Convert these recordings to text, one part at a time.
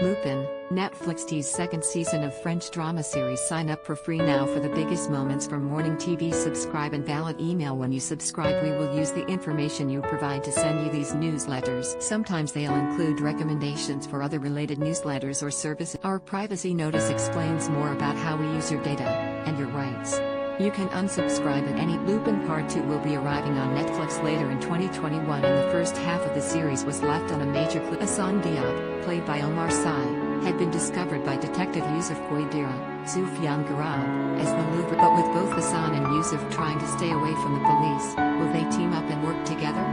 Lupin, Netflix teased second season of French drama series. Sign up for free now for the biggest moments from morning TV. Subscribe and valid email. When you subscribe, we will use the information you provide to send you these newsletters. Sometimes they'll include recommendations for other related newsletters or services. Our privacy notice explains more about how we use your data and your rights. You can unsubscribe at any. Lupin Part 2 will be arriving on Netflix later in 2021, and the first half of the series was left on a major cliff. Assane Diop, played by Omar Sy, had been discovered by Detective Youssef Guedira, Soufiane Garab, as the Louvre. But with both Assane and Youssef trying to stay away from the police, will they team up and work together?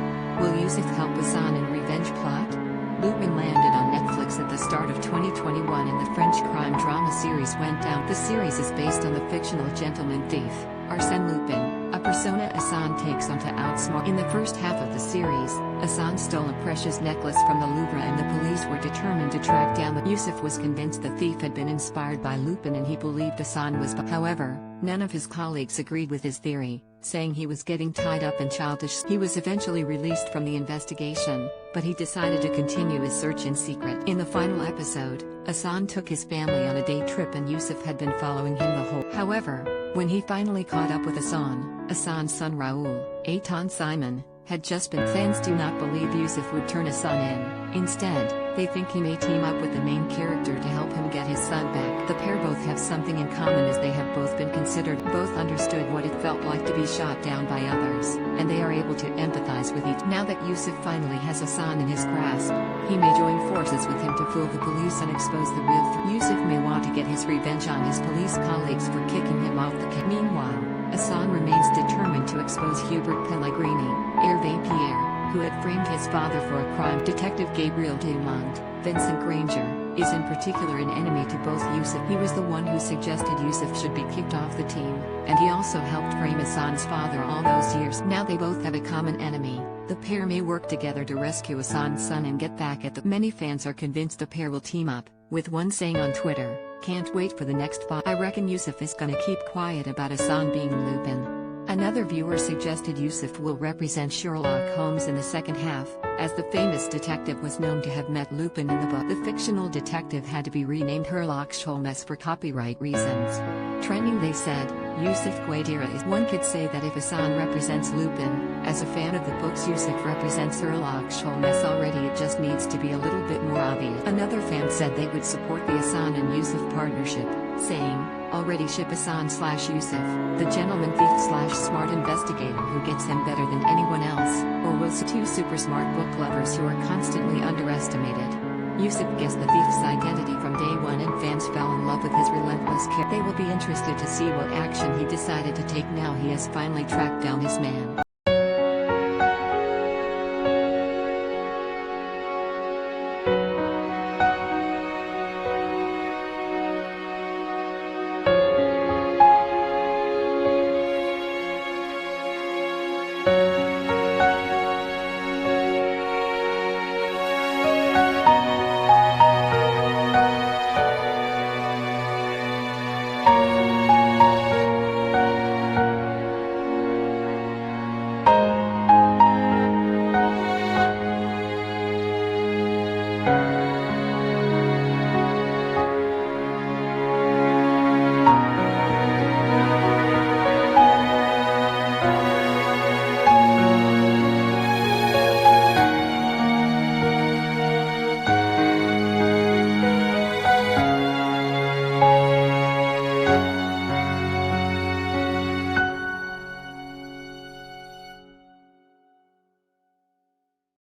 Will Youssef help Assane in revenge plot? Lupin landed on Netflix at the start of 2021, and the French crime drama series went down. The series is based on the fictional gentleman thief, Arsène Lupin, a persona Assane takes on to outsmart. In the first half of the series, Assane stole a precious necklace from the Louvre, and the police were determined to track down the. Youssef was convinced the thief had been inspired by Lupin, and he believed Assane was. However, none of his colleagues agreed with his theory, saying he was getting tied up in childish. He was eventually released from the investigation, but he decided to continue his search in secret. In the final episode, Assane took his family on a day trip, and Youssef had been following him the whole. However, when he finally caught up with Assane's son Raoul, Aton Simon, had just been. Fans do not believe Youssef would turn Assane in. Instead, they think he may team up with the main character to help him get his son back. The pair both have something in common, as they have both been considered. Both understood what it felt like to be shot down by others, and they are able to empathize with each. Now that Youssef finally has Assane in his grasp, he may join forces with him to fool the police and expose the real threat. Youssef may want to get his revenge on his police colleagues for kicking him off the case. Meanwhile, Assane remains determined to expose Hubert Pellegrini, Hervé Pierre, who had framed his father for a crime. Detective Gabriel Dumont, Vincent Granger, is in particular an enemy to both Youssef. He was the one who suggested Youssef should be kicked off the team, and he also helped frame Assane's father all those years. Now they both have a common enemy. The pair may work together to rescue Assane's son and get back at the. Many fans are convinced the pair will team up, with one saying on Twitter, "Can't wait for the next fight." I reckon Youssef is gonna keep quiet about Assane being Lupin. Another viewer suggested Youssef will represent Sherlock Holmes in the second half, as the famous detective was known to have met Lupin in the book. The fictional detective had to be renamed Sherlock Holmes for copyright reasons. Trending, they said, Youssef Guedira is. One could say that if Assane represents Lupin, as a fan of the books Youssef represents Sherlock Holmes already, it just needs to be a little bit more obvious. Another fan said they would support the Assane and Youssef partnership, saying, "Already ship Assane/Youssef, the gentleman thief/smart investigator who gets him better than anyone else, or will see two super smart book lovers who are constantly underestimated." Youssef guessed the thief's identity from day one, and fans fell in love with his relentless care. They will be interested to see what action he decided to take now he has finally tracked down his man.